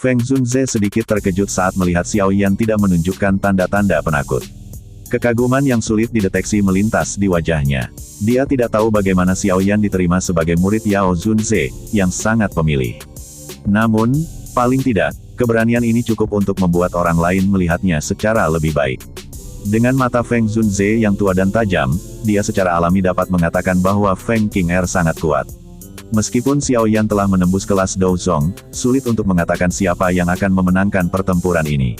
Feng Zunze sedikit terkejut saat melihat Xiao Yan tidak menunjukkan tanda-tanda penakut. Kekaguman yang sulit dideteksi melintas di wajahnya. Dia tidak tahu bagaimana Xiao Yan diterima sebagai murid Yao Zunze, yang sangat pemilih. Namun, paling tidak, keberanian ini cukup untuk membuat orang lain melihatnya secara lebih baik. Dengan mata Feng Zunze yang tua dan tajam, dia secara alami dapat mengatakan bahwa Feng Qing'er sangat kuat. Meskipun Xiao Yan telah menembus kelas Douzong, sulit untuk mengatakan siapa yang akan memenangkan pertempuran ini.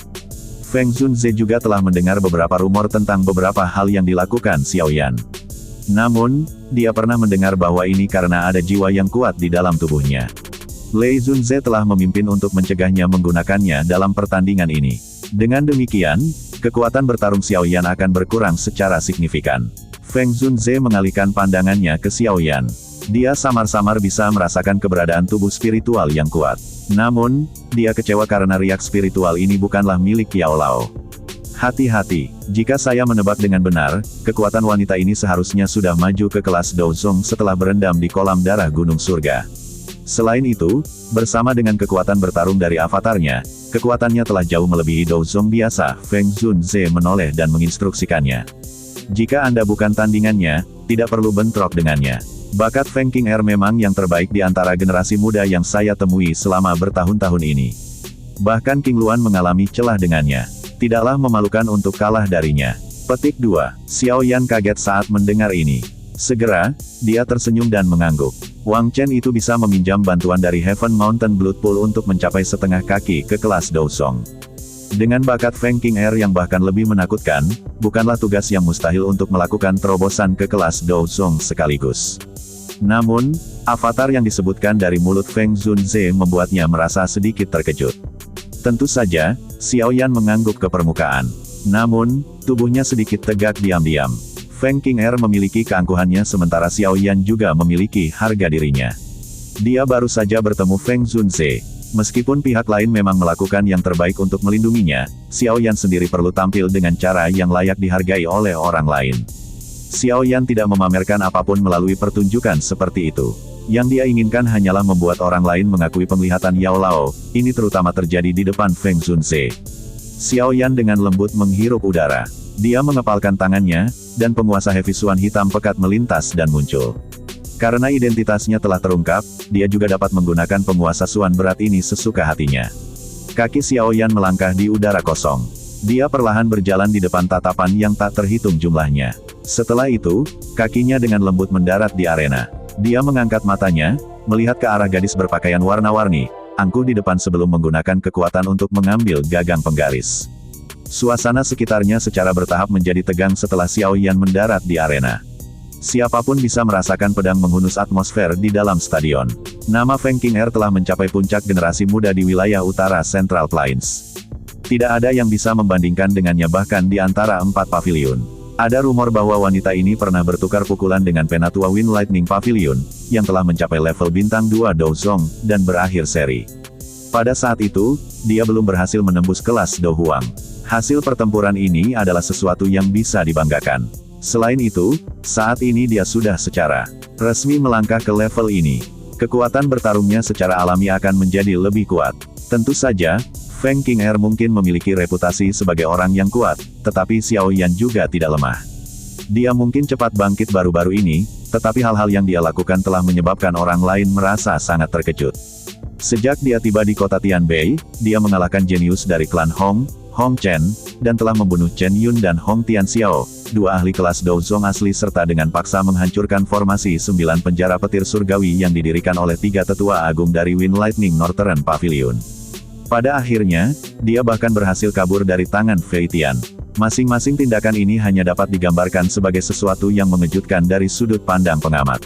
Feng Zunze juga telah mendengar beberapa rumor tentang beberapa hal yang dilakukan Xiao Yan. Namun, dia pernah mendengar bahwa ini karena ada jiwa yang kuat di dalam tubuhnya. Lei Zunze telah memimpin untuk mencegahnya menggunakannya dalam pertandingan ini. Dengan demikian, kekuatan bertarung Xiao Yan akan berkurang secara signifikan. Feng Zunze mengalihkan pandangannya ke Xiao Yan. Dia samar-samar bisa merasakan keberadaan tubuh spiritual yang kuat. Namun, dia kecewa karena riak spiritual ini bukanlah milik Yao Lao. Hati-hati, jika saya menebak dengan benar, kekuatan wanita ini seharusnya sudah maju ke kelas Douzong setelah berendam di kolam darah Gunung Surga. Selain itu, bersama dengan kekuatan bertarung dari avatarnya, kekuatannya telah jauh melebihi Douzong biasa. Feng Zunze menoleh dan menginstruksikannya. Jika Anda bukan tandingannya, tidak perlu bentrok dengannya. Bakat Feng Qing'er memang yang terbaik di antara generasi muda yang saya temui selama bertahun-tahun ini. Bahkan King Luan mengalami celah dengannya. Tidaklah memalukan untuk kalah darinya. Petik 2. Xiao Yan kaget saat mendengar ini. Segera, dia tersenyum dan mengangguk. Wang Chen itu bisa meminjam bantuan dari Heaven Mountain Blood Pool untuk mencapai setengah kaki ke kelas Douzong. Dengan bakat Feng Qing'er yang bahkan lebih menakutkan, bukanlah tugas yang mustahil untuk melakukan terobosan ke kelas Douzong sekaligus. Namun, avatar yang disebutkan dari mulut Feng Zunze membuatnya merasa sedikit terkejut. Tentu saja, Xiao Yan mengangguk ke permukaan. Namun, tubuhnya sedikit tegak diam-diam. Feng Qing'er memiliki keangkuhannya sementara Xiao Yan juga memiliki harga dirinya. Dia baru saja bertemu Feng Zunze. Meskipun pihak lain memang melakukan yang terbaik untuk melindunginya, Xiao Yan sendiri perlu tampil dengan cara yang layak dihargai oleh orang lain. Xiao Yan tidak memamerkan apapun melalui pertunjukan seperti itu. Yang dia inginkan hanyalah membuat orang lain mengakui penglihatan Yao Lao, ini terutama terjadi di depan Feng Zunze. Xiao Yan dengan lembut menghirup udara. Dia mengepalkan tangannya, dan penguasa Heavy Swan hitam pekat melintas dan muncul. Karena identitasnya telah terungkap, dia juga dapat menggunakan penguasa Swan berat ini sesuka hatinya. Kaki Xiao Yan melangkah di udara kosong. Dia perlahan berjalan di depan tatapan yang tak terhitung jumlahnya. Setelah itu, kakinya dengan lembut mendarat di arena. Dia mengangkat matanya, melihat ke arah gadis berpakaian warna-warni, angkuh di depan sebelum menggunakan kekuatan untuk mengambil gagang penggaris. Suasana sekitarnya secara bertahap menjadi tegang setelah Xiao Yan mendarat di arena. Siapapun bisa merasakan pedang menghunus atmosfer di dalam stadion. Nama Feng Qing'er telah mencapai puncak generasi muda di wilayah utara Central Plains. Tidak ada yang bisa membandingkan dengannya bahkan di antara 4 paviliun. Ada rumor bahwa wanita ini pernah bertukar pukulan dengan Penatua Wind Lightning Pavilion, yang telah mencapai level bintang 2 Douzong, dan berakhir seri. Pada saat itu, dia belum berhasil menembus kelas Do Huang. Hasil pertempuran ini adalah sesuatu yang bisa dibanggakan. Selain itu, saat ini dia sudah secara resmi melangkah ke level ini. Kekuatan bertarungnya secara alami akan menjadi lebih kuat. Tentu saja, Feng Qing'er mungkin memiliki reputasi sebagai orang yang kuat, tetapi Xiao Yan juga tidak lemah. Dia mungkin cepat bangkit baru-baru ini, tetapi hal-hal yang dia lakukan telah menyebabkan orang lain merasa sangat terkejut. Sejak dia tiba di kota Tianbei, dia mengalahkan jenius dari klan Hong, Hong Chen, dan telah membunuh Chen Yun dan Hong Tianxiao, 2 ahli kelas Douzong asli serta dengan paksa menghancurkan formasi 9 penjara petir surgawi yang didirikan oleh 3 tetua agung dari Wind Lightning Northern Pavilion. Pada akhirnya, dia bahkan berhasil kabur dari tangan Fei Tian. Masing-masing tindakan ini hanya dapat digambarkan sebagai sesuatu yang mengejutkan dari sudut pandang pengamat.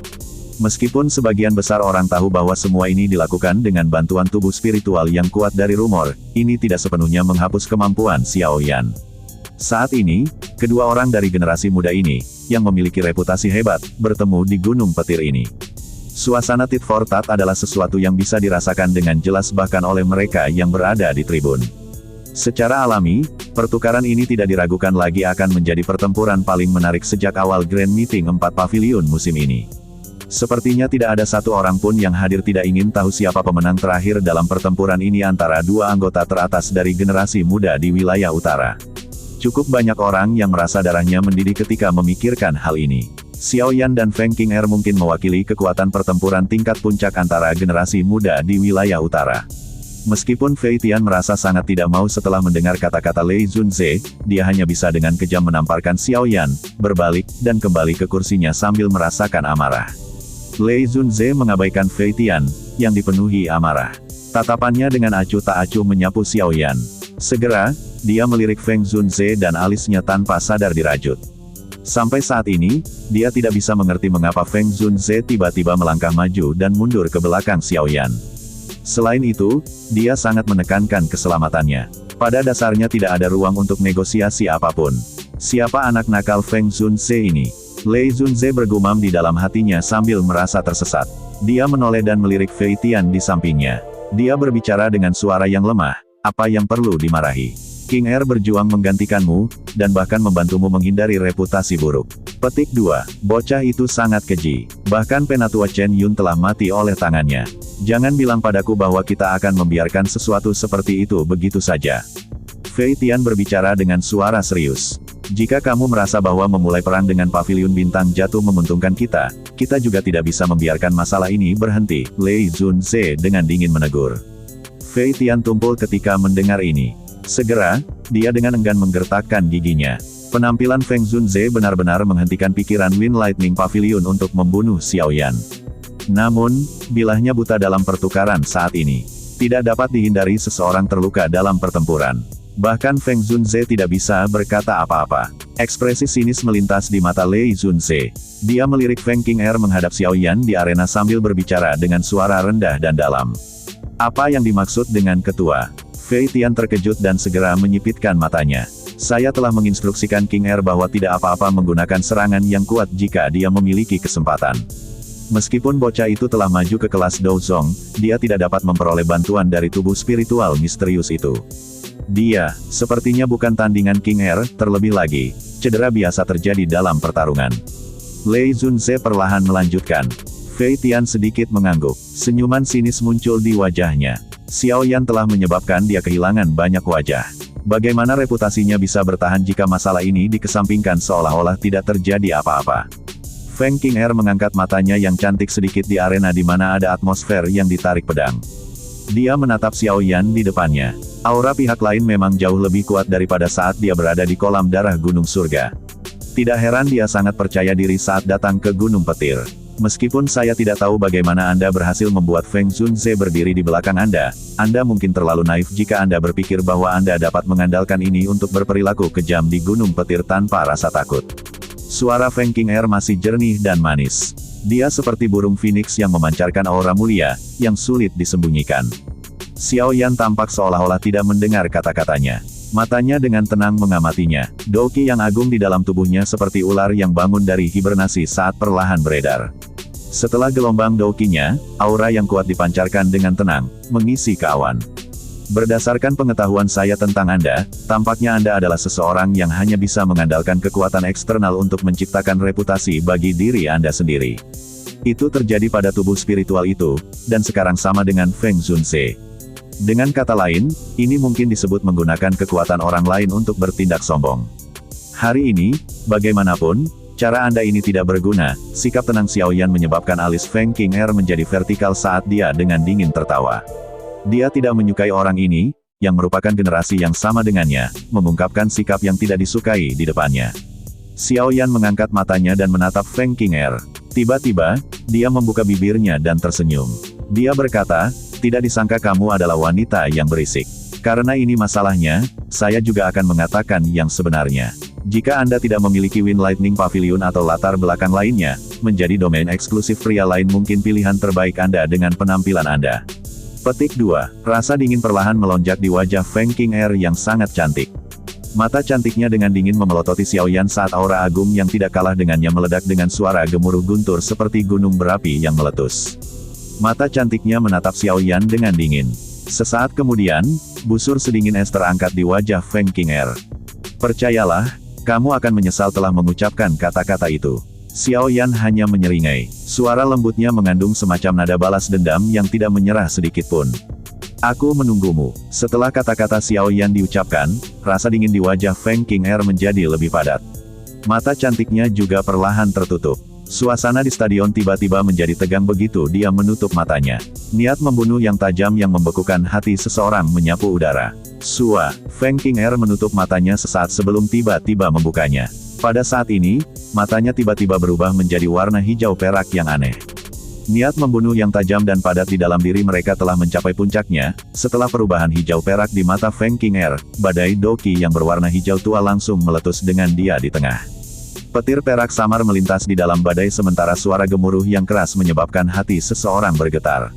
Meskipun sebagian besar orang tahu bahwa semua ini dilakukan dengan bantuan tubuh spiritual yang kuat dari rumor, ini tidak sepenuhnya menghapus kemampuan Xiao Yan. Saat ini, kedua orang dari generasi muda ini, yang memiliki reputasi hebat, bertemu di Gunung Petir ini. Suasana tit for tat adalah sesuatu yang bisa dirasakan dengan jelas bahkan oleh mereka yang berada di tribun. Secara alami, pertukaran ini tidak diragukan lagi akan menjadi pertempuran paling menarik sejak awal Grand Meeting 4 Pavilion musim ini. Sepertinya tidak ada satu orang pun yang hadir tidak ingin tahu siapa pemenang terakhir dalam pertempuran ini antara dua anggota teratas dari generasi muda di wilayah utara. Cukup banyak orang yang merasa darahnya mendidih ketika memikirkan hal ini. Xiao Yan dan Feng Qing'er mungkin mewakili kekuatan pertempuran tingkat puncak antara generasi muda di wilayah utara. Meskipun Fei Tian merasa sangat tidak mau setelah mendengar kata-kata Lei Zunze, dia hanya bisa dengan kejam menamparkan Xiao Yan, berbalik, dan kembali ke kursinya sambil merasakan amarah. Lei Zunze mengabaikan Fei Tian, yang dipenuhi amarah. Tatapannya dengan acuh tak acuh menyapu Xiao Yan. Segera, dia melirik Feng Zunze dan alisnya tanpa sadar dirajut. Sampai saat ini, dia tidak bisa mengerti mengapa Feng Zunze tiba-tiba melangkah maju dan mundur ke belakang Xiao Yan. Selain itu, dia sangat menekankan keselamatannya. Pada dasarnya tidak ada ruang untuk negosiasi apapun. Siapa anak nakal Feng Zunze ini? Lei Zunze bergumam di dalam hatinya sambil merasa tersesat. Dia menoleh dan melirik Fei Tian di sampingnya. Dia berbicara dengan suara yang lemah, apa yang perlu dimarahi? Qing'er berjuang menggantikanmu, dan bahkan membantumu menghindari reputasi buruk. Petik 2. Bocah itu sangat keji. Bahkan Penatua Chen Yun telah mati oleh tangannya. Jangan bilang padaku bahwa kita akan membiarkan sesuatu seperti itu begitu saja. Fei Tian berbicara dengan suara serius. Jika kamu merasa bahwa memulai perang dengan paviliun bintang jatuh menguntungkan kita, kita juga tidak bisa membiarkan masalah ini berhenti, Lei Zunze dengan dingin menegur. Fei Tian tumpul ketika mendengar ini. Segera, dia dengan enggan menggertakkan giginya. Penampilan Feng Zunze benar-benar menghentikan pikiran Wind Lightning Pavilion untuk membunuh Xiao Yan. Namun, bilahnya buta dalam pertukaran saat ini. Tidak dapat dihindari seseorang terluka dalam pertempuran. Bahkan Feng Zunze tidak bisa berkata apa-apa. Ekspresi sinis melintas di mata Lei Zunze. Dia melirik Feng Qing'er menghadap Xiao Yan di arena sambil berbicara dengan suara rendah dan dalam. Apa yang dimaksud dengan ketua? Fei Tian terkejut dan segera menyipitkan matanya. Saya telah menginstruksikan Qing'er bahwa tidak apa-apa menggunakan serangan yang kuat jika dia memiliki kesempatan. Meskipun bocah itu telah maju ke kelas Douzong, dia tidak dapat memperoleh bantuan dari tubuh spiritual misterius itu. Dia, sepertinya bukan tandingan Qing'er, terlebih lagi, cedera biasa terjadi dalam pertarungan. Lei Zunze perlahan melanjutkan. Fei Tian sedikit mengangguk, senyuman sinis muncul di wajahnya. Xiao Yan telah menyebabkan dia kehilangan banyak wajah. Bagaimana reputasinya bisa bertahan jika masalah ini dikesampingkan seolah-olah tidak terjadi apa-apa? Feng Qing'er mengangkat matanya yang cantik sedikit di arena di mana ada atmosfer yang ditarik pedang. Dia menatap Xiao Yan di depannya. Aura pihak lain memang jauh lebih kuat daripada saat dia berada di kolam darah Gunung Surga. Tidak heran dia sangat percaya diri saat datang ke Gunung Petir. Meskipun saya tidak tahu bagaimana Anda berhasil membuat Feng Zunze berdiri di belakang Anda mungkin terlalu naif jika Anda berpikir bahwa Anda dapat mengandalkan ini untuk berperilaku kejam di Gunung Petir tanpa rasa takut. Suara Feng Qing'er masih jernih dan manis. Dia seperti burung phoenix yang memancarkan aura mulia, yang sulit disembunyikan. Xiao Yan tampak seolah-olah tidak mendengar kata-katanya. Matanya dengan tenang mengamatinya. Doqi yang agung di dalam tubuhnya seperti ular yang bangun dari hibernasi saat perlahan beredar. Setelah gelombang Doqinya, aura yang kuat dipancarkan dengan tenang, mengisi keawan. Berdasarkan pengetahuan saya tentang Anda, tampaknya Anda adalah seseorang yang hanya bisa mengandalkan kekuatan eksternal untuk menciptakan reputasi bagi diri Anda sendiri. Itu terjadi pada tubuh spiritual itu, dan sekarang sama dengan Feng Zunze. Dengan kata lain, ini mungkin disebut menggunakan kekuatan orang lain untuk bertindak sombong. Hari ini, bagaimanapun, cara Anda ini tidak berguna. Sikap tenang Xiao Yan menyebabkan alis Feng Qing'er menjadi vertikal saat dia dengan dingin tertawa. Dia tidak menyukai orang ini, yang merupakan generasi yang sama dengannya, mengungkapkan sikap yang tidak disukai di depannya. Xiao Yan mengangkat matanya dan menatap Feng Qing'er. Tiba-tiba, dia membuka bibirnya dan tersenyum. Dia berkata, tidak disangka kamu adalah wanita yang berisik. Karena ini masalahnya, saya juga akan mengatakan yang sebenarnya. Jika Anda tidak memiliki Wind Lightning Pavilion atau latar belakang lainnya, menjadi domain eksklusif pria lain mungkin pilihan terbaik Anda dengan penampilan Anda. Petik 2. Rasa dingin perlahan melonjak di wajah Feng Qing'er yang sangat cantik. Mata cantiknya dengan dingin memelototi Xiao Yan saat aura agung yang tidak kalah dengannya meledak dengan suara gemuruh guntur seperti gunung berapi yang meletus. Mata cantiknya menatap Xiao Yan dengan dingin. Sesaat kemudian, busur sedingin es terangkat di wajah Feng Qing'er. Percayalah, kamu akan menyesal telah mengucapkan kata-kata itu. Xiao Yan hanya menyeringai. Suara lembutnya mengandung semacam nada balas dendam yang tidak menyerah sedikit pun. Aku menunggumu. Setelah kata-kata Xiao Yan diucapkan, rasa dingin di wajah Feng Qing'er menjadi lebih padat. Mata cantiknya juga perlahan tertutup. Suasana di stadion tiba-tiba menjadi tegang begitu dia menutup matanya. Niat membunuh yang tajam yang membekukan hati seseorang menyapu udara. Sua, Feng Qing'er menutup matanya sesaat sebelum tiba-tiba membukanya. Pada saat ini, matanya tiba-tiba berubah menjadi warna hijau perak yang aneh. Niat membunuh yang tajam dan padat di dalam diri mereka telah mencapai puncaknya. Setelah perubahan hijau perak di mata Feng Qing'er, badai Doqi yang berwarna hijau tua langsung meletus dengan dia di tengah. Petir perak samar melintas di dalam badai sementara suara gemuruh yang keras menyebabkan hati seseorang bergetar.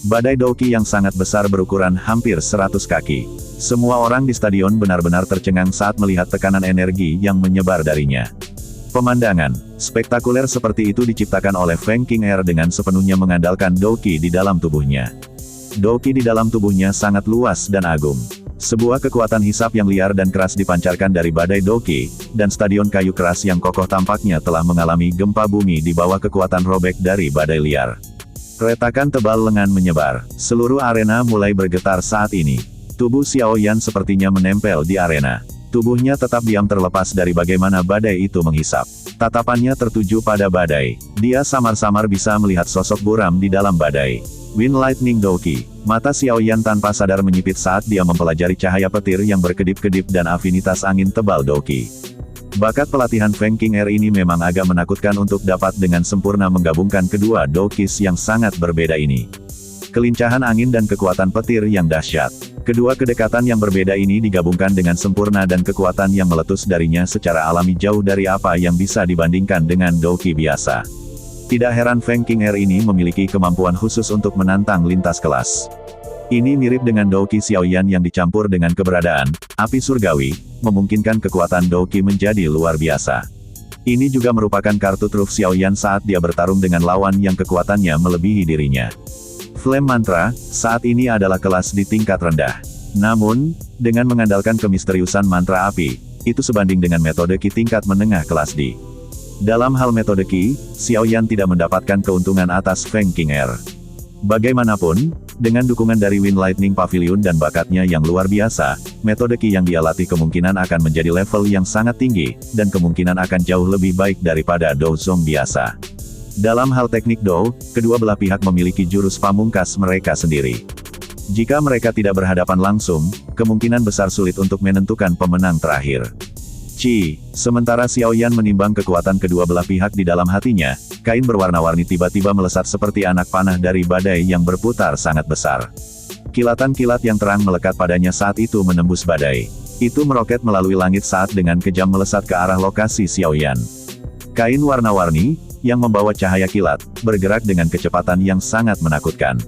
Badai Doqi yang sangat besar berukuran hampir 100 kaki. Semua orang di stadion benar-benar tercengang saat melihat tekanan energi yang menyebar darinya. Pemandangan spektakuler seperti itu diciptakan oleh Feng Qing'er dengan sepenuhnya mengandalkan Doqi di dalam tubuhnya. Doqi di dalam tubuhnya sangat luas dan agung. Sebuah kekuatan hisap yang liar dan keras dipancarkan dari badai Doqi, dan stadion kayu keras yang kokoh tampaknya telah mengalami gempa bumi di bawah kekuatan robek dari badai liar. Retakan tebal lengan menyebar. Seluruh arena mulai bergetar saat ini. Tubuh Xiao Yan sepertinya menempel di arena. Tubuhnya tetap diam terlepas dari bagaimana badai itu menghisap. Tatapannya tertuju pada badai. Dia samar-samar bisa melihat sosok buram di dalam badai. Wind Lightning Doqi. Mata Xiao Yan tanpa sadar menyipit saat dia mempelajari cahaya petir yang berkedip-kedip dan afinitas angin tebal Doqi. Bakat pelatihan Feng Qing'er ini memang agak menakutkan untuk dapat dengan sempurna menggabungkan kedua Doqis yang sangat berbeda ini. Kelincahan angin dan kekuatan petir yang dahsyat. Kedua kedekatan yang berbeda ini digabungkan dengan sempurna dan kekuatan yang meletus darinya secara alami jauh dari apa yang bisa dibandingkan dengan Doqi biasa. Tidak heran Feng Qing'er ini memiliki kemampuan khusus untuk menantang lintas kelas. Ini mirip dengan Doqi Xiao Yan yang dicampur dengan keberadaan api surgawi, memungkinkan kekuatan Doqi menjadi luar biasa. Ini juga merupakan kartu truf Xiao Yan saat dia bertarung dengan lawan yang kekuatannya melebihi dirinya. Flame Mantra, saat ini adalah kelas di tingkat rendah. Namun, dengan mengandalkan kemisteriusan mantra api, itu sebanding dengan metode Qi tingkat menengah kelas D. Dalam hal metode Qi, Xiao Yan tidak mendapatkan keuntungan atas Feng Qing'er. Bagaimanapun, dengan dukungan dari Wind Lightning Pavilion dan bakatnya yang luar biasa, metode Qi yang dia latih kemungkinan akan menjadi level yang sangat tinggi, dan kemungkinan akan jauh lebih baik daripada Do Zong biasa. Dalam hal teknik Do, kedua belah pihak memiliki jurus pamungkas mereka sendiri. Jika mereka tidak berhadapan langsung, kemungkinan besar sulit untuk menentukan pemenang terakhir. Sementara Xiao Yan menimbang kekuatan kedua belah pihak di dalam hatinya, kain berwarna-warni tiba-tiba melesat seperti anak panah dari badai yang berputar sangat besar. Kilatan-kilat yang terang melekat padanya saat itu menembus badai. Itu meroket melalui langit saat dengan kejam melesat ke arah lokasi Xiao Yan. Kain warna-warni, yang membawa cahaya kilat, bergerak dengan kecepatan yang sangat menakutkan.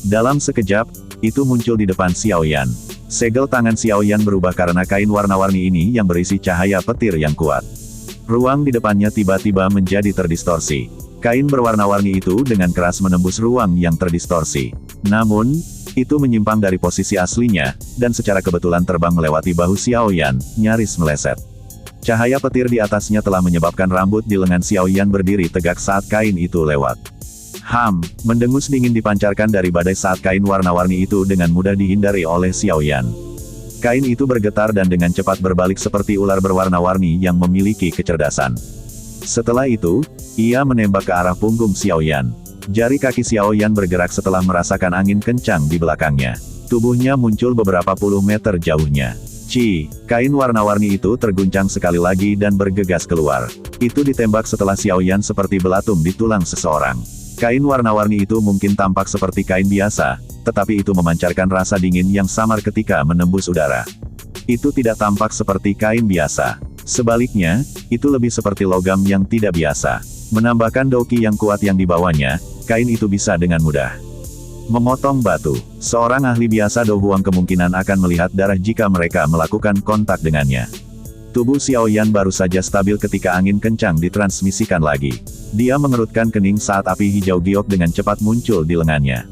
Dalam sekejap, itu muncul di depan Xiao Yan. Segel tangan Xiao Yan berubah karena kain warna-warni ini yang berisi cahaya petir yang kuat. Ruang di depannya tiba-tiba menjadi terdistorsi. Kain berwarna-warni itu dengan keras menembus ruang yang terdistorsi. Namun, itu menyimpang dari posisi aslinya, dan secara kebetulan terbang melewati bahu Xiao Yan, nyaris meleset. Cahaya petir di atasnya telah menyebabkan rambut di lengan Xiao Yan berdiri tegak saat kain itu lewat. Mendengus dingin dipancarkan dari badai saat kain warna-warni itu dengan mudah dihindari oleh Xiao Yan. Kain itu bergetar dan dengan cepat berbalik seperti ular berwarna-warni yang memiliki kecerdasan. Setelah itu, ia menembak ke arah punggung Xiao Yan. Jari kaki Xiao Yan bergerak setelah merasakan angin kencang di belakangnya. Tubuhnya muncul beberapa puluh meter jauhnya. Kain warna-warni itu terguncang sekali lagi dan bergegas keluar. Itu ditembak setelah Xiao Yan seperti belatung di tulang seseorang. Kain warna-warni itu mungkin tampak seperti kain biasa, tetapi itu memancarkan rasa dingin yang samar ketika menembus udara. Itu tidak tampak seperti kain biasa. Sebaliknya, itu lebih seperti logam yang tidak biasa. Menambahkan Doqi yang kuat yang dibawanya, kain itu bisa dengan mudah memotong batu. Seorang ahli biasa Do Huang kemungkinan akan melihat darah jika mereka melakukan kontak dengannya. Tubuh Xiao Yan baru saja stabil ketika angin kencang ditransmisikan lagi. Dia mengerutkan kening saat api hijau giok dengan cepat muncul di lengannya.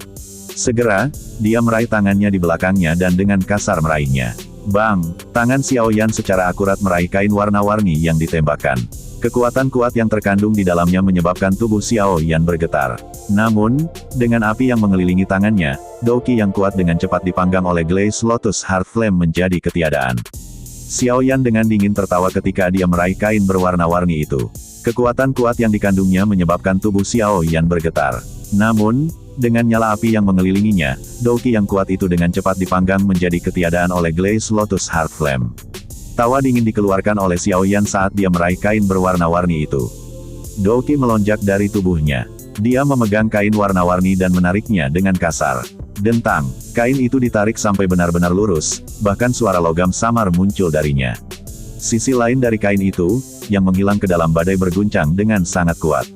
Segera, dia meraih tangannya di belakangnya dan dengan kasar meraihnya. Bang! Tangan Xiao Yan secara akurat meraih kain warna-warni yang ditembakkan. Kekuatan kuat yang terkandung di dalamnya menyebabkan tubuh Xiao Yan bergetar. Namun, dengan api yang mengelilingi tangannya, Doqi yang kuat dengan cepat dipanggang oleh Glaze Lotus Heart Flame menjadi ketiadaan. Xiao Yan dengan dingin tertawa ketika dia meraih kain berwarna-warni itu. Kekuatan kuat yang dikandungnya menyebabkan tubuh Xiao Yan bergetar. Namun, dengan nyala api yang mengelilinginya, Doqi yang kuat itu dengan cepat dipanggang menjadi ketiadaan oleh Glaze Lotus Heart Flame. Tawa dingin dikeluarkan oleh Xiao Yan saat dia meraih kain berwarna-warni itu. Doqi melonjak dari tubuhnya. Dia memegang kain warna-warni dan menariknya dengan kasar. Dentang, kain itu ditarik sampai benar-benar lurus, bahkan suara logam samar muncul darinya. Sisi lain dari kain itu, yang menghilang ke dalam badai berguncang dengan sangat kuat.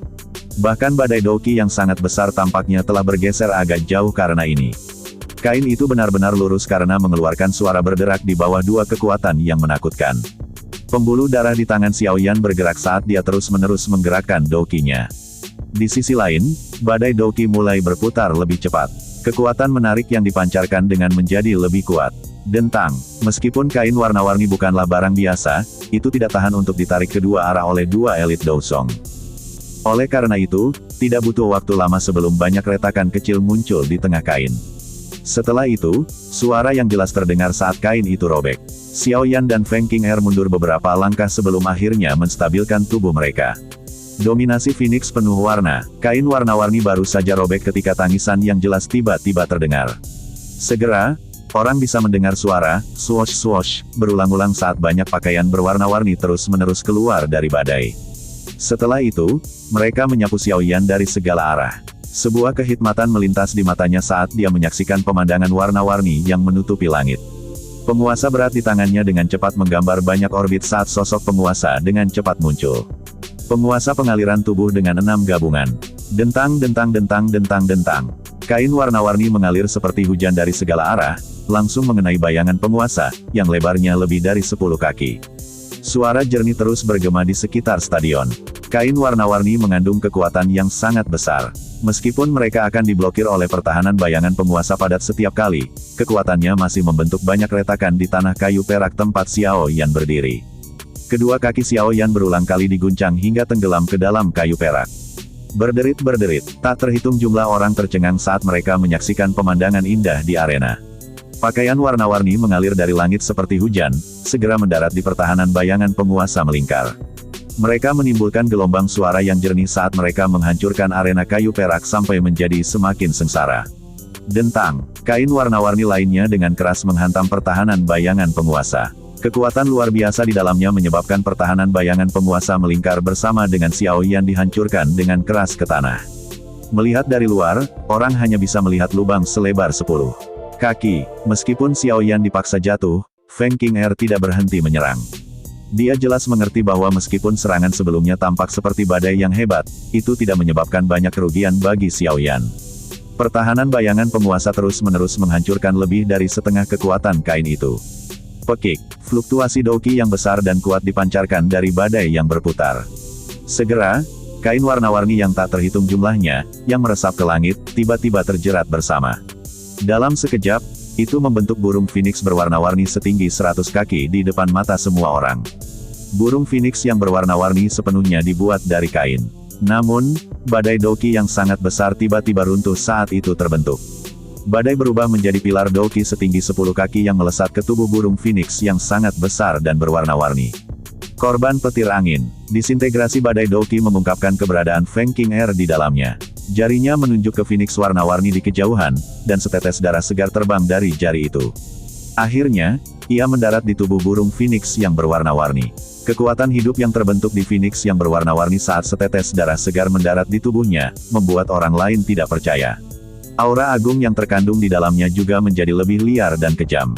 Bahkan badai Doqi yang sangat besar tampaknya telah bergeser agak jauh karena ini. Kain itu benar-benar lurus karena mengeluarkan suara berderak di bawah dua kekuatan yang menakutkan. Pembuluh darah di tangan Xiao Yan bergerak saat dia terus-menerus menggerakkan Doqi-nya. Di sisi lain, badai Doqi mulai berputar lebih cepat. Kekuatan menarik yang dipancarkan dengan menjadi lebih kuat. Dentang, meskipun kain warna-warni bukanlah barang biasa, itu tidak tahan untuk ditarik kedua arah oleh dua elit Dousong. Oleh karena itu, tidak butuh waktu lama sebelum banyak retakan kecil muncul di tengah kain. Setelah itu, suara yang jelas terdengar saat kain itu robek. Xiao Yan dan Feng Qing'er mundur beberapa langkah sebelum akhirnya menstabilkan tubuh mereka. Dominasi Phoenix penuh warna, kain warna-warni baru saja robek ketika tangisan yang jelas tiba-tiba terdengar. Segera, orang bisa mendengar suara, swoosh-swoosh, berulang-ulang saat banyak pakaian berwarna-warni terus-menerus keluar dari badai. Setelah itu, mereka menyapu Xiao Yan dari segala arah. Sebuah kehikmatan melintas di matanya saat dia menyaksikan pemandangan warna-warni yang menutupi langit. Penguasa berat di tangannya dengan cepat menggambar banyak orbit saat sosok penguasa dengan cepat muncul. Penguasa pengaliran tubuh dengan 6 gabungan. Dentang dentang dentang dentang dentang. Kain warna-warni mengalir seperti hujan dari segala arah, langsung mengenai bayangan penguasa, yang lebarnya lebih dari 10 kaki. Suara jernih terus bergema di sekitar stadion. Kain warna-warni mengandung kekuatan yang sangat besar. Meskipun mereka akan diblokir oleh pertahanan bayangan penguasa padat setiap kali, kekuatannya masih membentuk banyak retakan di tanah kayu perak tempat Xiao Yan berdiri. Kedua kaki Xiao Yan berulang kali diguncang hingga tenggelam ke dalam kayu perak. Berderit-berderit, tak terhitung jumlah orang tercengang saat mereka menyaksikan pemandangan indah di arena. Pakaian warna-warni mengalir dari langit seperti hujan, segera mendarat di pertahanan bayangan penguasa melingkar. Mereka menimbulkan gelombang suara yang jernih saat mereka menghancurkan arena kayu perak sampai menjadi semakin sengsara. Dentang, kain warna-warni lainnya dengan keras menghantam pertahanan bayangan penguasa. Kekuatan luar biasa di dalamnya menyebabkan pertahanan bayangan penguasa melingkar bersama dengan Xiao Yan dihancurkan dengan keras ke tanah. Melihat dari luar, orang hanya bisa melihat lubang selebar 10 kaki. Meskipun Xiao Yan dipaksa jatuh, Feng Qing'er tidak berhenti menyerang. Dia jelas mengerti bahwa meskipun serangan sebelumnya tampak seperti badai yang hebat, itu tidak menyebabkan banyak kerugian bagi Xiao Yan. Pertahanan bayangan penguasa terus-menerus menghancurkan lebih dari setengah kekuatan kain itu. Pekik, fluktuasi Doqi yang besar dan kuat dipancarkan dari badai yang berputar. Segera, kain warna-warni yang tak terhitung jumlahnya, yang meresap ke langit, tiba-tiba terjerat bersama. Dalam sekejap, itu membentuk burung phoenix berwarna-warni setinggi 100 kaki di depan mata semua orang. Burung phoenix yang berwarna-warni sepenuhnya dibuat dari kain. Namun, badai Doqi yang sangat besar tiba-tiba runtuh saat itu terbentuk. Badai berubah menjadi pilar Doqi setinggi 10 kaki yang melesat ke tubuh burung phoenix yang sangat besar dan berwarna-warni. Korban petir angin, disintegrasi badai Doqi mengungkapkan keberadaan Feng Qing'er di dalamnya. Jarinya menunjuk ke phoenix warna-warni di kejauhan, dan setetes darah segar terbang dari jari itu. Akhirnya, ia mendarat di tubuh burung phoenix yang berwarna-warni. Kekuatan hidup yang terbentuk di phoenix yang berwarna-warni saat setetes darah segar mendarat di tubuhnya, membuat orang lain tidak percaya. Aura agung yang terkandung di dalamnya juga menjadi lebih liar dan kejam.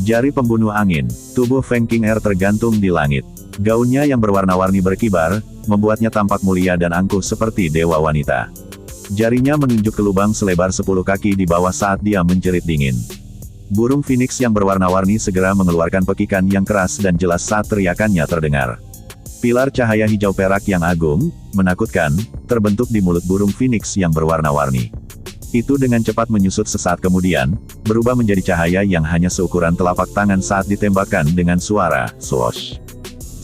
Jari pembunuh angin, tubuh Feng Qing'er tergantung di langit. Gaunnya yang berwarna-warni berkibar, membuatnya tampak mulia dan angkuh seperti dewa wanita. Jarinya menunjuk ke lubang selebar 10 kaki di bawah saat dia menjerit dingin. Burung phoenix yang berwarna-warni segera mengeluarkan pekikan yang keras dan jelas saat teriakannya terdengar. Pilar cahaya hijau perak yang agung, menakutkan, terbentuk di mulut burung phoenix yang berwarna-warni. Itu dengan cepat menyusut sesaat kemudian, berubah menjadi cahaya yang hanya seukuran telapak tangan saat ditembakkan dengan suara swoosh.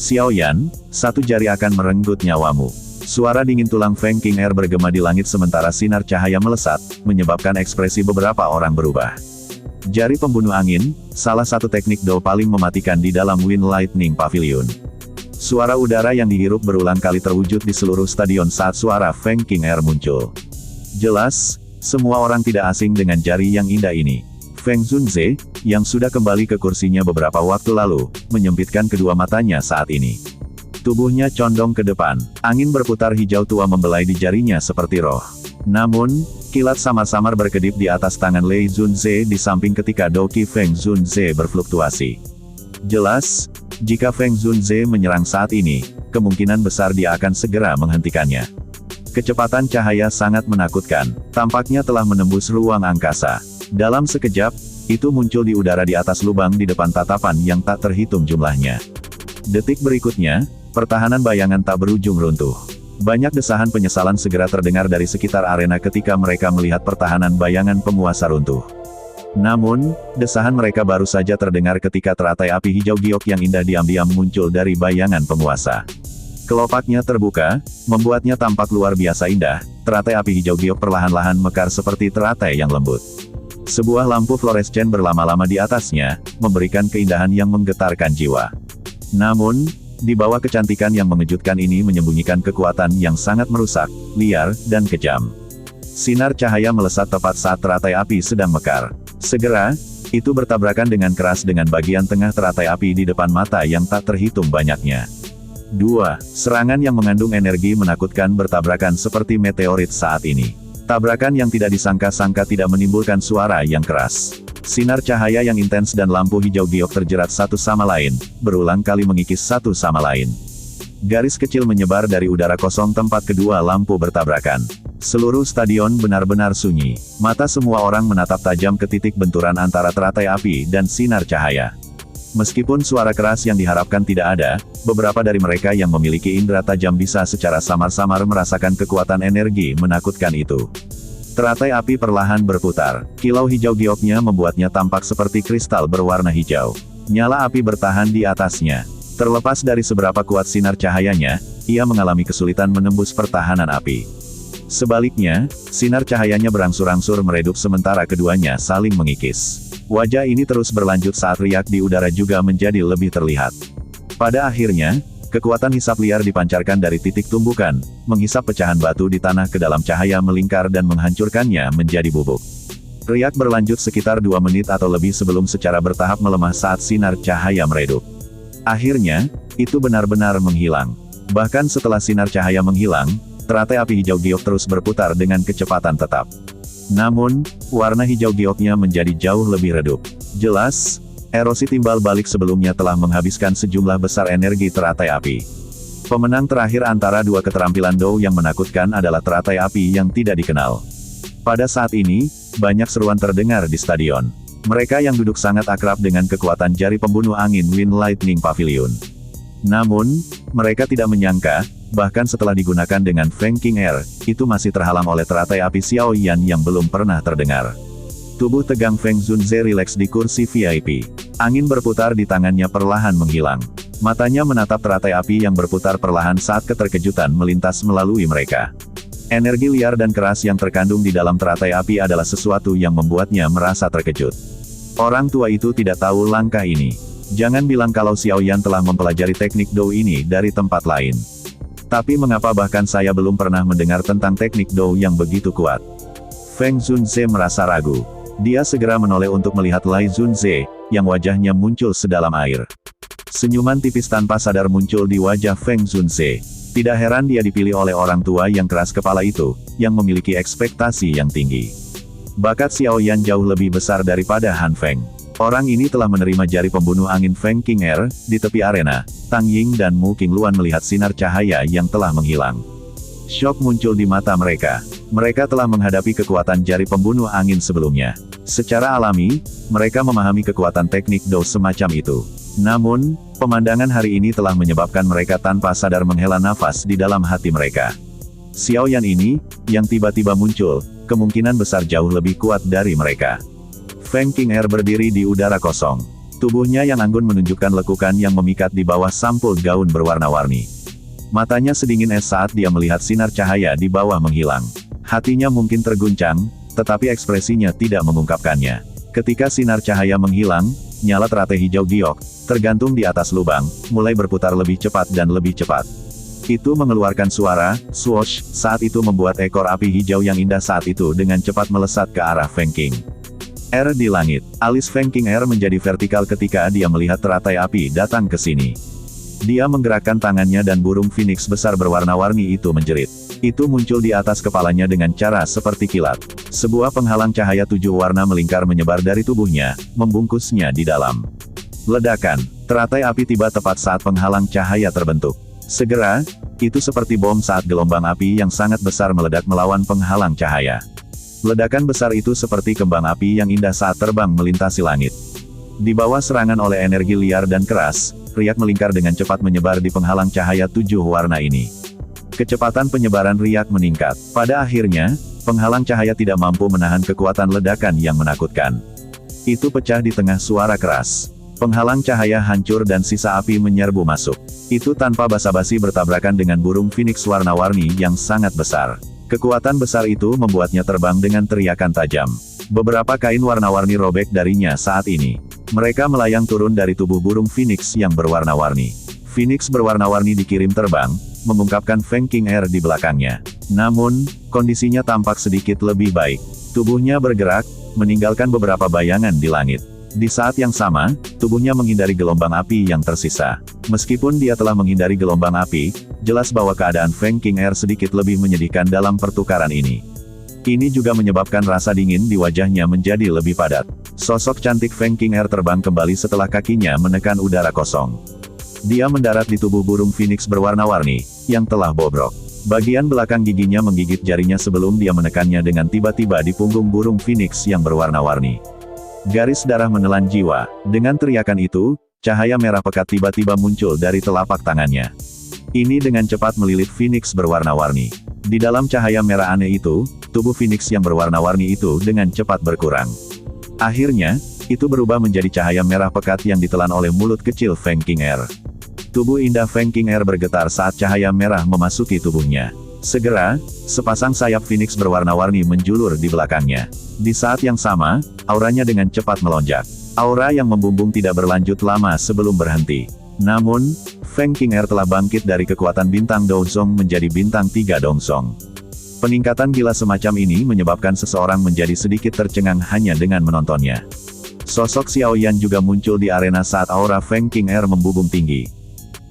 Xiaoyan, satu jari akan merenggut nyawamu. Suara dingin tulang Feng King Air bergema di langit sementara sinar cahaya melesat, menyebabkan ekspresi beberapa orang berubah. Jari pembunuh angin, salah satu teknik Do paling mematikan di dalam Wind Lightning Pavilion. Suara udara yang dihirup berulang kali terwujud di seluruh stadion saat suara Feng King Air muncul. Jelas, semua orang tidak asing dengan jari yang indah ini. Feng Zunze, yang sudah kembali ke kursinya beberapa waktu lalu, menyempitkan kedua matanya saat ini. Tubuhnya condong ke depan, angin berputar hijau tua membelai di jarinya seperti roh. Namun, kilat samar-samar berkedip di atas tangan Lei Zunze di samping ketika Doki Feng Zunze berfluktuasi. Jelas, jika Feng Zunze menyerang saat ini, kemungkinan besar dia akan segera menghentikannya. Kecepatan cahaya sangat menakutkan, tampaknya telah menembus ruang angkasa. Dalam sekejap, itu muncul di udara di atas lubang di depan tatapan yang tak terhitung jumlahnya. Detik berikutnya, pertahanan bayangan tak berujung runtuh. Banyak desahan penyesalan segera terdengar dari sekitar arena ketika mereka melihat pertahanan bayangan penguasa runtuh. Namun, desahan mereka baru saja terdengar ketika teratai api hijau giok yang indah diam-diam muncul dari bayangan penguasa. Kelopaknya terbuka, membuatnya tampak luar biasa indah. Teratai api hijau giok perlahan-lahan mekar seperti teratai yang lembut. Sebuah lampu fluorescen berlama-lama di atasnya, memberikan keindahan yang menggetarkan jiwa. Namun, di bawah kecantikan yang mengejutkan ini menyembunyikan kekuatan yang sangat merusak, liar, dan kejam. Sinar cahaya melesat tepat saat teratai api sedang mekar. Segera, itu bertabrakan dengan keras dengan bagian tengah teratai api di depan mata yang tak terhitung banyaknya. 2. Serangan yang mengandung energi menakutkan bertabrakan seperti meteorit saat ini. Tabrakan yang tidak disangka-sangka tidak menimbulkan suara yang keras. Sinar cahaya yang intens dan lampu hijau giok terjerat satu sama lain, berulang kali mengikis satu sama lain. Garis kecil menyebar dari udara kosong tempat kedua lampu bertabrakan. Seluruh stadion benar-benar sunyi. Mata semua orang menatap tajam ke titik benturan antara teratai api dan sinar cahaya. Meskipun suara keras yang diharapkan tidak ada, beberapa dari mereka yang memiliki indera tajam bisa secara samar-samar merasakan kekuatan energi menakutkan itu. Teratai api perlahan berputar, kilau hijau gioknya membuatnya tampak seperti kristal berwarna hijau. Nyala api bertahan di atasnya. Terlepas dari seberapa kuat sinar cahayanya, ia mengalami kesulitan menembus pertahanan api. Sebaliknya, sinar cahayanya berangsur-angsur meredup sementara keduanya saling mengikis. Wajah ini terus berlanjut saat riak di udara juga menjadi lebih terlihat. Pada akhirnya, kekuatan hisap liar dipancarkan dari titik tumbukan, menghisap pecahan batu di tanah ke dalam cahaya melingkar dan menghancurkannya menjadi bubuk. Riak berlanjut sekitar 2 menit atau lebih sebelum secara bertahap melemah saat sinar cahaya meredup. Akhirnya, itu benar-benar menghilang. Bahkan setelah sinar cahaya menghilang, teratai api hijau giok terus berputar dengan kecepatan tetap. Namun, warna hijau gioknya menjadi jauh lebih redup. Jelas, erosi timbal balik sebelumnya telah menghabiskan sejumlah besar energi teratai api. Pemenang terakhir antara dua keterampilan Do yang menakutkan adalah teratai api yang tidak dikenal. Pada saat ini, banyak seruan terdengar di stadion. Mereka yang duduk sangat akrab dengan kekuatan jari pembunuh angin Wind Lightning Pavilion. Namun, mereka tidak menyangka, bahkan setelah digunakan dengan Feng King Air, itu masih terhalang oleh teratai api Xiaoyan yang belum pernah terdengar. Tubuh tegang Feng Zunze rileks di kursi VIP. Angin berputar di tangannya perlahan menghilang. Matanya menatap teratai api yang berputar perlahan saat keterkejutan melintas melalui mereka. Energi liar dan keras yang terkandung di dalam teratai api adalah sesuatu yang membuatnya merasa terkejut. Orang tua itu tidak tahu langkah ini. Jangan bilang kalau Xiaoyan telah mempelajari teknik Do ini dari tempat lain. Tapi mengapa bahkan saya belum pernah mendengar tentang teknik Do yang begitu kuat? Feng Zunze merasa ragu. Dia segera menoleh untuk melihat Lai Zunze, yang wajahnya muncul sedalam air. Senyuman tipis tanpa sadar muncul di wajah Feng Zunze. Tidak heran dia dipilih oleh orang tua yang keras kepala itu, yang memiliki ekspektasi yang tinggi. Bakat Xiaoyan jauh lebih besar daripada Han Feng. Orang ini telah menerima jari pembunuh angin Feng King Air, di tepi arena. Tang Ying dan Mu Qingluan melihat sinar cahaya yang telah menghilang. Syok muncul di mata mereka. Mereka telah menghadapi kekuatan jari pembunuh angin sebelumnya. Secara alami, mereka memahami kekuatan teknik Do semacam itu. Namun, pemandangan hari ini telah menyebabkan mereka tanpa sadar menghela nafas di dalam hati mereka. Xiaoyan ini, yang tiba-tiba muncul, kemungkinan besar jauh lebih kuat dari mereka. Feng King Er berdiri di udara kosong. Tubuhnya yang anggun menunjukkan lekukan yang memikat di bawah sampul gaun berwarna-warni. Matanya sedingin es saat dia melihat sinar cahaya di bawah menghilang. Hatinya mungkin terguncang, tetapi ekspresinya tidak mengungkapkannya. Ketika sinar cahaya menghilang, nyala teratai hijau giok, tergantung di atas lubang, mulai berputar lebih cepat dan lebih cepat. Itu mengeluarkan suara, swoosh, saat itu membuat ekor api hijau yang indah saat itu dengan cepat melesat ke arah Feng King Er di langit. Alis Feng King Er menjadi vertikal ketika dia melihat teratai api datang ke sini. Dia menggerakkan tangannya dan burung phoenix besar berwarna-warni itu menjerit. Itu muncul di atas kepalanya dengan cara seperti kilat. Sebuah penghalang cahaya 7 warna melingkar menyebar dari tubuhnya, membungkusnya di dalam. Ledakan. Teratai api tiba tepat saat penghalang cahaya terbentuk. Segera, itu seperti bom saat gelombang api yang sangat besar meledak melawan penghalang cahaya. Ledakan besar itu seperti kembang api yang indah saat terbang melintasi langit. Di bawah serangan oleh energi liar dan keras, riak melingkar dengan cepat menyebar di penghalang cahaya 7 warna ini. Kecepatan penyebaran riak meningkat. Pada akhirnya, penghalang cahaya tidak mampu menahan kekuatan ledakan yang menakutkan. Itu pecah di tengah suara keras. Penghalang cahaya hancur dan sisa api menyerbu masuk. Itu tanpa basa-basi bertabrakan dengan burung phoenix warna-warni yang sangat besar. Kekuatan besar itu membuatnya terbang dengan teriakan tajam. Beberapa kain warna-warni robek darinya saat ini. Mereka melayang turun dari tubuh burung phoenix yang berwarna-warni. Phoenix berwarna-warni dikirim terbang, mengungkapkan Feng King Er di belakangnya. Namun, kondisinya tampak sedikit lebih baik. Tubuhnya bergerak, meninggalkan beberapa bayangan di langit. Di saat yang sama, tubuhnya menghindari gelombang api yang tersisa. Meskipun dia telah menghindari gelombang api, jelas bahwa keadaan Feng King Er sedikit lebih menyedihkan dalam pertukaran ini. Ini juga menyebabkan rasa dingin di wajahnya menjadi lebih padat. Sosok cantik Feng King Er terbang kembali setelah kakinya menekan udara kosong. Dia mendarat di tubuh burung phoenix berwarna-warni, yang telah bobrok. Bagian belakang giginya menggigit jarinya sebelum dia menekannya dengan tiba-tiba di punggung burung phoenix yang berwarna-warni. Garis darah menelan jiwa. Dengan teriakan itu, cahaya merah pekat tiba-tiba muncul dari telapak tangannya. Ini dengan cepat melilit phoenix berwarna-warni. Di dalam cahaya merah aneh itu, tubuh phoenix yang berwarna-warni itu dengan cepat berkurang. Akhirnya, itu berubah menjadi cahaya merah pekat yang ditelan oleh mulut kecil Feng King Er. Tubuh indah Feng King Er bergetar saat cahaya merah memasuki tubuhnya. Segera, sepasang sayap phoenix berwarna-warni menjulur di belakangnya. Di saat yang sama, auranya dengan cepat melonjak. Aura yang membumbung tidak berlanjut lama sebelum berhenti. Namun, Feng King Er telah bangkit dari kekuatan bintang Douzong menjadi bintang 3 Dongsong. Peningkatan gila semacam ini menyebabkan seseorang menjadi sedikit tercengang hanya dengan menontonnya. Sosok Xiao Yan juga muncul di arena saat aura Feng King Er membumbung tinggi.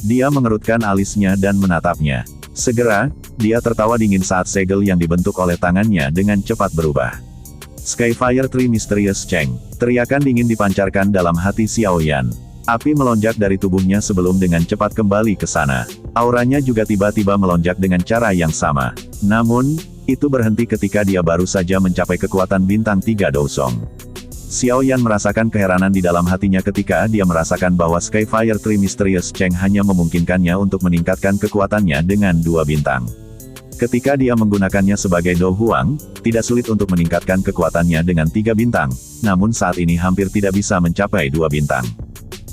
Dia mengerutkan alisnya dan menatapnya. Segera, dia tertawa dingin saat segel yang dibentuk oleh tangannya dengan cepat berubah. Skyfire Tree Mysterious Cheng. Teriakan dingin dipancarkan dalam hati Xiao Yan. Api melonjak dari tubuhnya sebelum dengan cepat kembali ke sana. Auranya juga tiba-tiba melonjak dengan cara yang sama. Namun, itu berhenti ketika dia baru saja mencapai kekuatan bintang 3 Dousong. Xiao Yan merasakan keheranan di dalam hatinya ketika dia merasakan bahwa Skyfire Tree Mysterious Cheng hanya memungkinkannya untuk meningkatkan kekuatannya dengan 2 bintang. Ketika dia menggunakannya sebagai Do Huang, tidak sulit untuk meningkatkan kekuatannya dengan 3 bintang, namun saat ini hampir tidak bisa mencapai 2 bintang.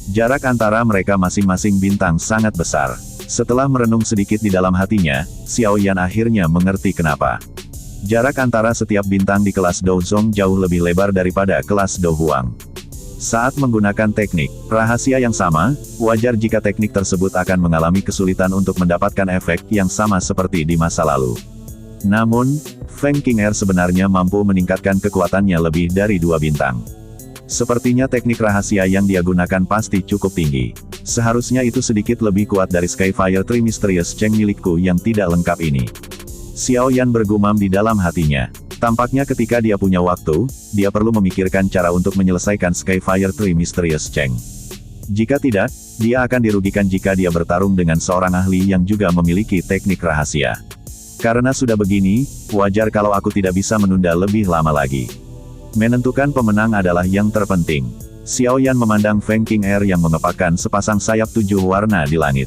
Jarak antara mereka masing-masing bintang sangat besar. Setelah merenung sedikit di dalam hatinya, Xiao Yan akhirnya mengerti kenapa. Jarak antara setiap bintang di kelas Douzong jauh lebih lebar daripada kelas Do Huang. Saat menggunakan teknik rahasia yang sama, wajar jika teknik tersebut akan mengalami kesulitan untuk mendapatkan efek yang sama seperti di masa lalu. Namun, Feng King Er sebenarnya mampu meningkatkan kekuatannya lebih dari 2 bintang. Sepertinya teknik rahasia yang dia gunakan pasti cukup tinggi. Seharusnya itu sedikit lebih kuat dari Skyfire Tree Mysterious Cheng milikku yang tidak lengkap ini. Xiao Yan bergumam di dalam hatinya. Tampaknya ketika dia punya waktu, dia perlu memikirkan cara untuk menyelesaikan Skyfire Tree Mysterious Cheng. Jika tidak, dia akan dirugikan jika dia bertarung dengan seorang ahli yang juga memiliki teknik rahasia. Karena sudah begini, wajar kalau aku tidak bisa menunda lebih lama lagi. Menentukan pemenang adalah yang terpenting. Xiao Yan memandang Feng King Er yang mengepakkan sepasang sayap 7 warna di langit.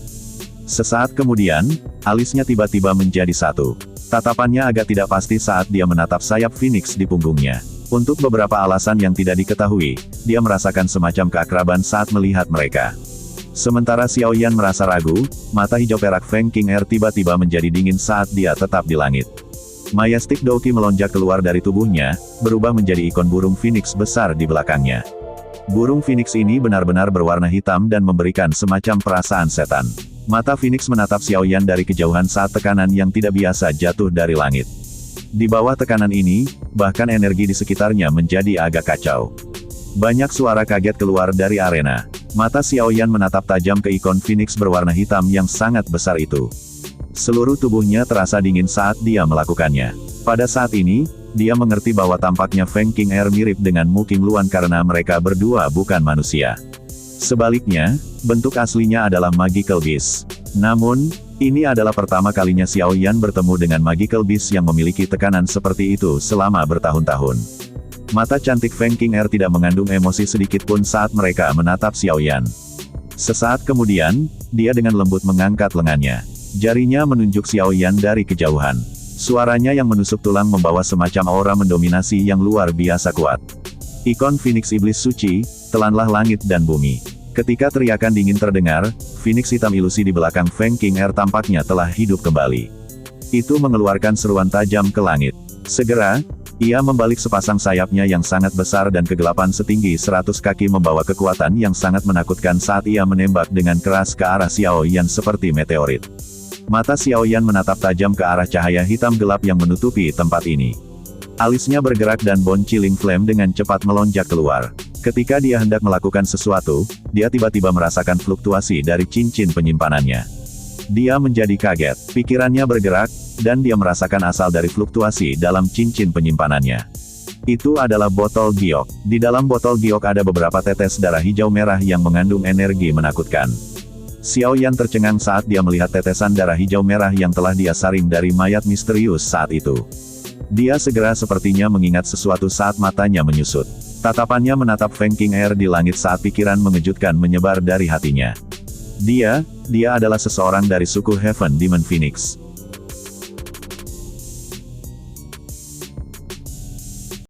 Sesaat kemudian, alisnya tiba-tiba menjadi satu. Tatapannya agak tidak pasti saat dia menatap sayap Phoenix di punggungnya. Untuk beberapa alasan yang tidak diketahui, dia merasakan semacam keakraban saat melihat mereka. Sementara Xiao Yan merasa ragu, mata hijau perak Feng King Er tiba-tiba menjadi dingin saat dia tetap di langit. Majestic Douki melonjak keluar dari tubuhnya, berubah menjadi ikon burung Phoenix besar di belakangnya. Burung Phoenix ini benar-benar berwarna hitam dan memberikan semacam perasaan setan. Mata Phoenix menatap Xiao Yan dari kejauhan saat tekanan yang tidak biasa jatuh dari langit. Di bawah tekanan ini, bahkan energi di sekitarnya menjadi agak kacau. Banyak suara kaget keluar dari arena. Mata Xiao Yan menatap tajam ke ikon Phoenix berwarna hitam yang sangat besar itu. Seluruh tubuhnya terasa dingin saat dia melakukannya. Pada saat ini, dia mengerti bahwa tampaknya Feng King Er mirip dengan Mu King Luan karena mereka berdua bukan manusia. Sebaliknya, bentuk aslinya adalah Magical Beast. Namun, ini adalah pertama kalinya Xiao Yan bertemu dengan Magical Beast yang memiliki tekanan seperti itu selama bertahun-tahun. Mata cantik Feng King Er tidak mengandung emosi sedikit pun saat mereka menatap Xiao Yan. Sesaat kemudian, dia dengan lembut mengangkat lengannya. Jarinya menunjuk Xiao Yan dari kejauhan. Suaranya yang menusuk tulang membawa semacam aura mendominasi yang luar biasa kuat. Ikon Phoenix Iblis Suci, telanlah langit dan bumi. Ketika teriakan dingin terdengar, Phoenix hitam ilusi di belakang Feng King Er tampaknya telah hidup kembali. Itu mengeluarkan seruan tajam ke langit. Segera, ia membalik sepasang sayapnya yang sangat besar dan kegelapan setinggi 100 kaki membawa kekuatan yang sangat menakutkan saat ia menembak dengan keras ke arah Xiao Yan seperti meteorit. Mata Xiao Yan menatap tajam ke arah cahaya hitam gelap yang menutupi tempat ini. Alisnya bergerak dan Bone Chilling Flame dengan cepat melonjak keluar. Ketika dia hendak melakukan sesuatu, dia tiba-tiba merasakan fluktuasi dari cincin penyimpanannya. Dia menjadi kaget, pikirannya bergerak, dan dia merasakan asal dari fluktuasi dalam cincin penyimpanannya. Itu adalah botol giok. Di dalam botol giok ada beberapa tetes darah hijau merah yang mengandung energi menakutkan. Xiao Yan tercengang saat dia melihat tetesan darah hijau merah yang telah dia saring dari mayat misterius saat itu. Dia segera sepertinya mengingat sesuatu saat matanya menyusut. Tatapannya menatap Feng King Er di langit saat pikiran mengejutkan menyebar dari hatinya. Dia adalah seseorang dari suku Heaven Demon Phoenix.